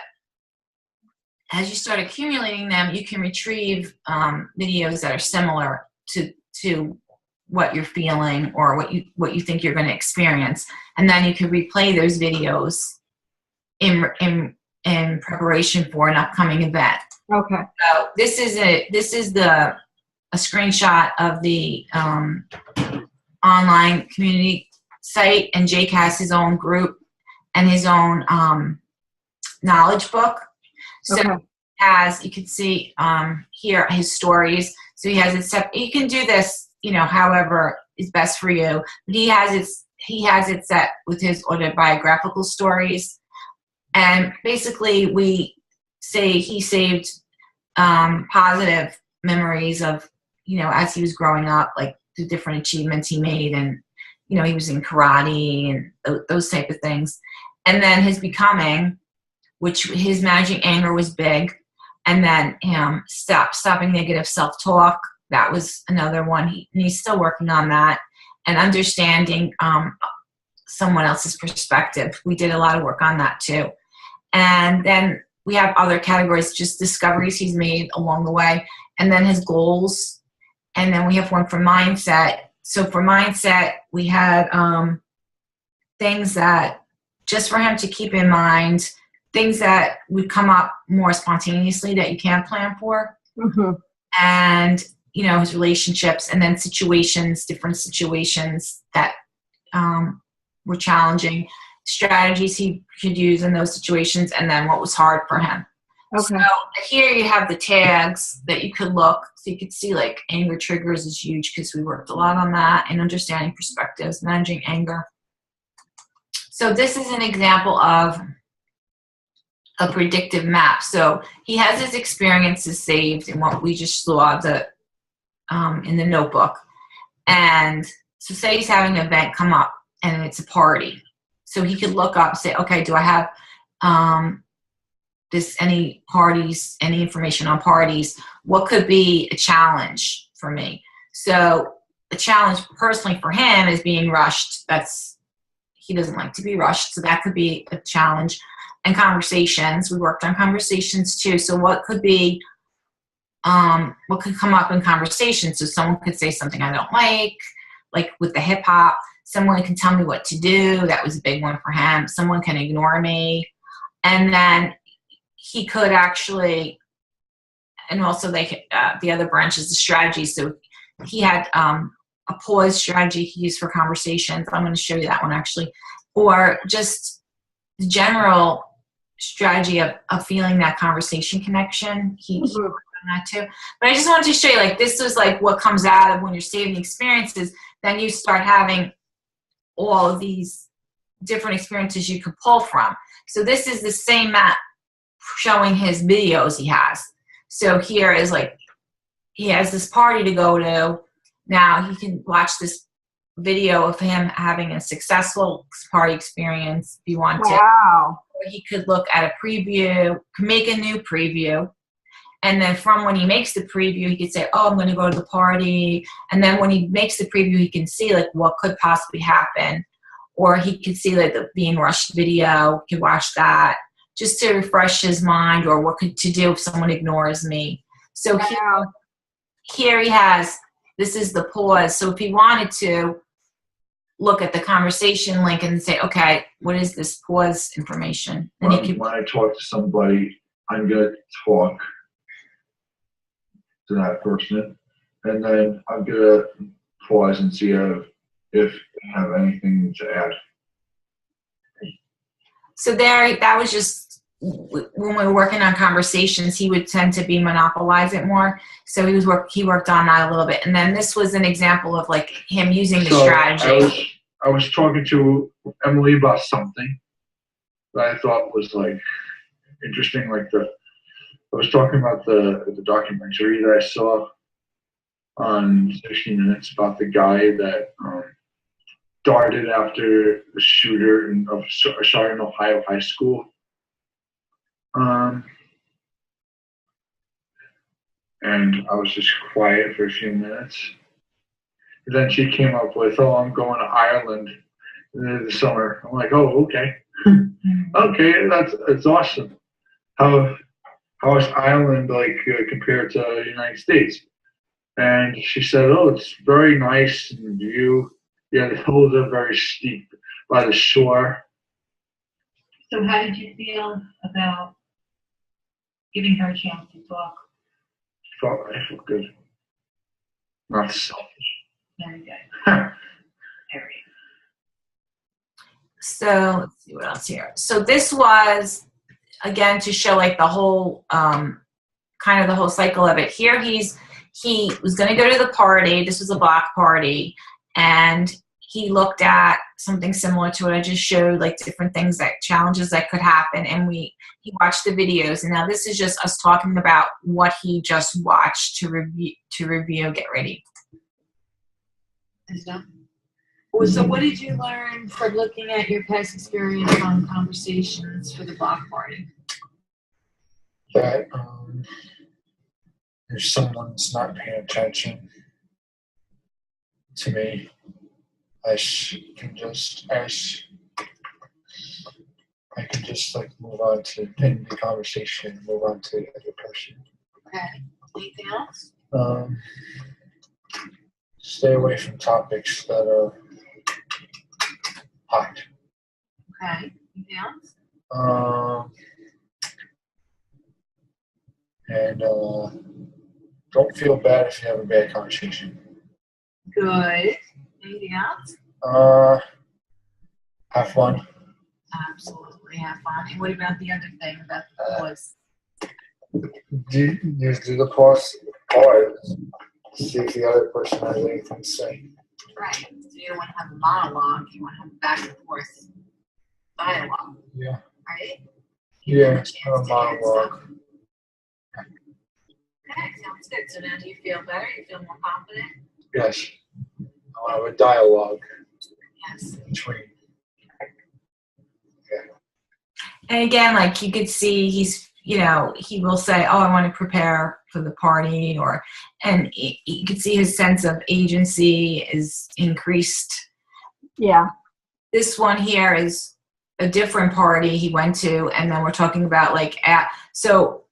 as you start accumulating them, you can retrieve videos that are similar to what you're feeling or what you think you're going to experience, and then you can replay those videos in preparation for an upcoming event. Okay. So this is a screenshot of the online community site, and Jake has his own group and his own knowledge book. So Okay. as you can see here, his stories. So he has it set. You can do this, however is best for you. But he has it set with his autobiographical stories, and basically we say he saved positive memories of as he was growing up, like the different achievements he made, and he was in karate and those type of things. And then his becoming, which his managing anger was big, and then stopping negative self-talk, that was another one. He's still working on that, and understanding someone else's perspective. We did a lot of work on that too. And then we have other categories, just discoveries he's made along the way, and then his goals. And then we have one for mindset. So for mindset, we had things that just for him to keep in mind, things that would come up more spontaneously that you can't plan for. Mm-hmm. And, his relationships, and then different situations that were challenging, strategies he could use in those situations, and then what was hard for him. Okay. So here you have the tags that you could look. So you could see like anger triggers is huge because we worked a lot on that, and understanding perspectives, managing anger. So this is an example of a predictive map. So he has his experiences saved in what we just saw in the notebook. And so say he's having an event come up and it's a party. So he could look up, say, okay, do I have any parties, any information on parties? What could be a challenge for me? So the challenge personally for him is being rushed. He doesn't like to be rushed. So that could be a challenge. And conversations, we worked on conversations too. So what could be, what could come up in conversations? So someone could say something I don't like with the hip hop. Someone can tell me what to do. That was a big one for him. Someone can ignore me. And then he could actually, and also the other branch is the strategy. So he had a pause strategy he used for conversations. I'm going to show you that one actually. Or just the general strategy of feeling that conversation connection. He worked on that too. But I just wanted to show you, like, this was like what comes out of when you're saving experiences. Then you start having all of these different experiences you could pull from. So this is the same map showing his videos he has. So here is like, he has this party to go to. Now he can watch this video of him having a successful party experience if you want to. Wow. Or he could look at a preview, make a new preview. And then from when he makes the preview, he could say, oh, I'm going to go to the party. And then when he makes the preview, he can see like what could possibly happen. Or he could see like the being rushed video, he could watch that just to refresh his mind, or what to do if someone ignores me. So Wow. here he has, this is the pause. So if he wanted to look at the conversation link and say, okay, what is this pause information? And he can, when I talk to somebody, I'm going to talk to that person, and then I'm going to pause and see if they have anything to add. so there, that was just when we were working on conversations, he would tend to monopolize it more. So he worked on that a little bit. And then this was an example of like him using the strategy. I was talking to Emily about something that I thought was like interesting. I was talking about the documentary that I saw on 60 Minutes about the guy that darted after the shooter of Chardon, Ohio high school. And I was just quiet for a few minutes. And then she came up with, "Oh, I'm going to Ireland in the summer." I'm like, "Oh, okay." Okay, that's awesome. How is Ireland like compared to the United States? And she said, "Oh, it's very nice and view. Yeah, the hills are very steep by the shore." So how did you feel about giving her a chance to talk? I felt good. Not selfish. Very good. Very. So let's see what else here. So this was, again, to show like the whole, kind of the whole cycle of it. Here he was going to go to the party. This was a block party. And he looked at something similar to what I just showed, like different things, that challenges that could happen. And he watched the videos. And now this is just us talking about what he just watched to review, get ready. So what did you learn from looking at your past experience on conversations for the block party? That if someone's not paying attention to me, I can just like move on to end the conversation, move on to the other person. Okay. Anything else? Stay away from topics that are hot. Okay. Anything else? And don't feel bad if you have a bad conversation. Good. Anything else? Have fun. Absolutely, have fun. And what about the other thing about the pause? Do the pause see if the other person has anything to say. Right. So you don't want to have a monologue. You want to have a back and forth dialogue. Yeah. Right? Yeah, a monologue. Okay, sounds good. So now do you feel better? You feel more confident? Yes. I want to have a dialogue Yes. between. And again, like you could see, he will say, "Oh, I want to prepare for the party," and you could see his sense of agency is increased. Yeah. This one here is a different party he went to, and then we're talking about so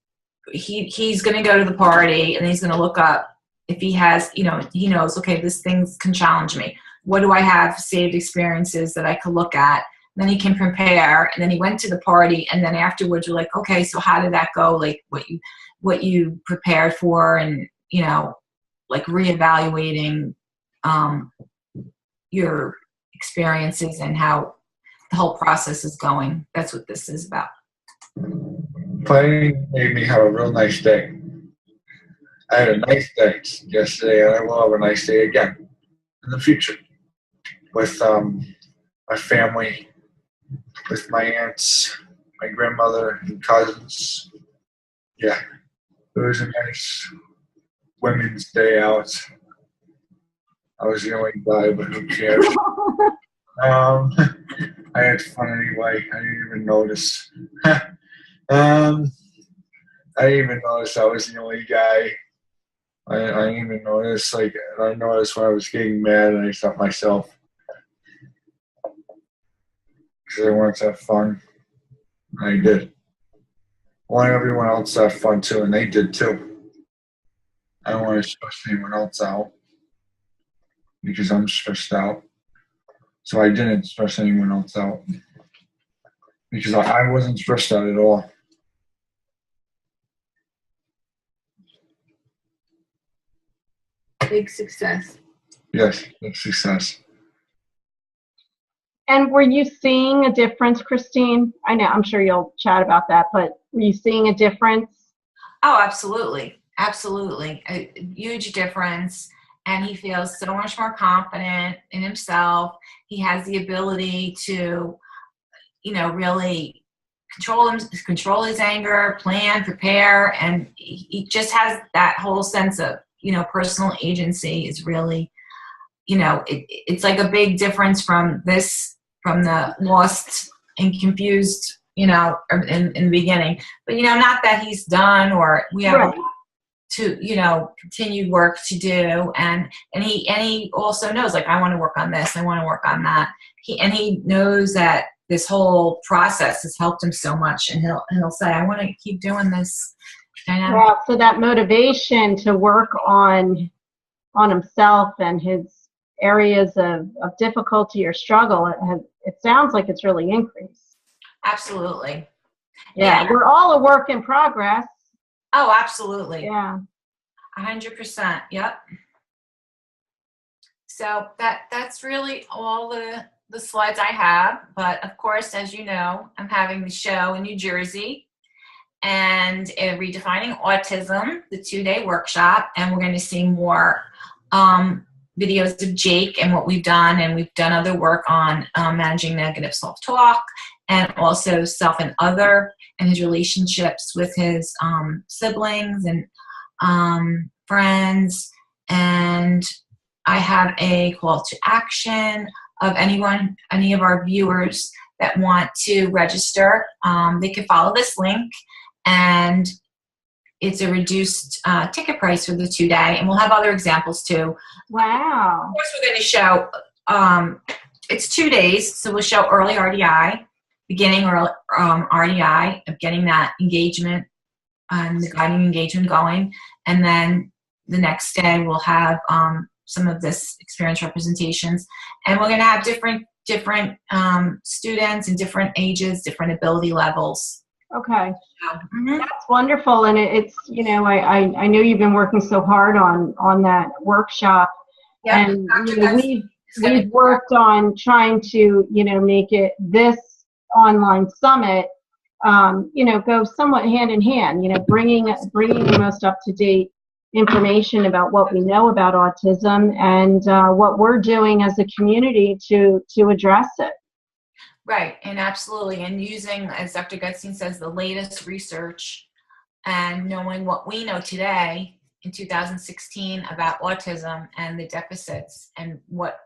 he's going to go to the party, and he's going to look up if he has, he knows, okay, this thing can challenge me. What do I have saved experiences that I could look at? Then he can prepare, and then he went to the party, and then afterwards you're like, okay, so how did that go? Like what you prepared for, and like reevaluating your experiences and how the whole process is going. That's what this is about. Planning made me have a real nice day. I had a nice day yesterday, and I will have a nice day again in the future with my family, with my aunts, my grandmother, and cousins. Yeah, it was a nice Women's Day out. I was the only guy, but who cares? I had fun anyway. I didn't even notice. I didn't even notice I was the only guy. I didn't even notice. I noticed when I was getting mad, and I stopped myself because I wanted to have fun. And I did. I want everyone else to have fun too, and they did too. I don't want to stress anyone else out because I'm stressed out. So I didn't stress anyone else out because I wasn't stressed out at all. Big success. Yes, big success. And were you seeing a difference, Christine? I know, I'm sure you'll chat about that, but were you seeing a difference? Oh, absolutely. Absolutely. A huge difference. And he feels so much more confident in himself. He has the ability to, really control his anger, plan, prepare. And he just has that whole sense of, personal agency is really, it's like a big difference from the lost and confused, in the beginning. But, not that he's done, or we have Right. to continued work to do, and he also knows, like, I want to work on this, I want to work on that. He knows that this whole process has helped him so much, and he'll say, I want to keep doing this. Yeah, so that motivation to work on himself and his areas of difficulty or struggle, it sounds like it's really increased. Absolutely. Yeah, we're all a work in progress. Oh, absolutely. Yeah. 100%. Yep. So that's really all the slides I have. But of course, as you know, I'm having the show in New Jersey, and Redefining Autism, the 2-day workshop, and we're going to see more videos of Jake and what we've done, and we've done other work on managing negative self-talk, and also self and other, and his relationships with his siblings and friends. And I have a call to action of any of our viewers that want to register. They can follow this link, and it's a reduced ticket price for the 2-day, and we'll have other examples too. Wow. Of course, we're going to show, it's 2 days, so we'll show early RDI, beginning RDI, of getting that engagement and the guiding engagement going, and then the next day we'll have some of this experience representations, and we're going to have different students in different ages, different ability levels. Okay. Mm-hmm. That's wonderful, and it's I know you've been working so hard on that workshop, Yep. and we've worked on trying to make it this online summit go somewhat hand in hand, bringing the most up to date information about what we know about autism and what we're doing as a community to address it. Right, and absolutely, and using, as Dr. Gutstein says, the latest research and knowing what we know today in 2016 about autism and the deficits, and what,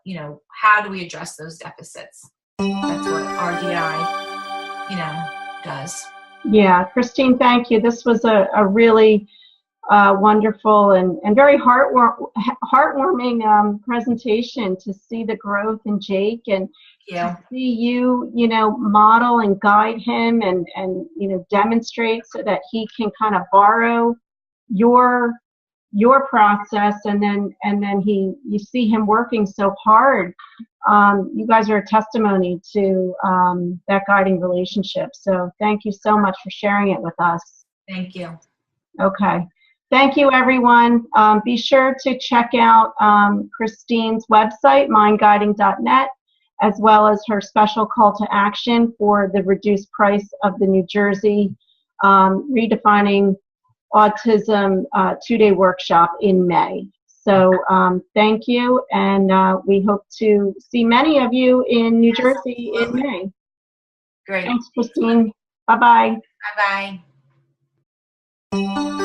how do we address those deficits? That's what RDI, does. Yeah, Christine, thank you. This was a really wonderful and very heartwarming presentation, to see the growth in Jake, and to see you model and guide him and demonstrate, so that he can kind of borrow your process, and then you see him working so hard. You guys are a testimony to that guiding relationship. So thank you so much for sharing it with us. Thank you. Okay. Thank you, everyone. Be sure to check out Christine's website, mindguiding.net, as well as her special call to action for the reduced price of the New Jersey Redefining Autism 2-day workshop in May. So thank you, and we hope to see many of you in New Jersey in May. Great. Thanks, Christine. Bye-bye. Bye-bye.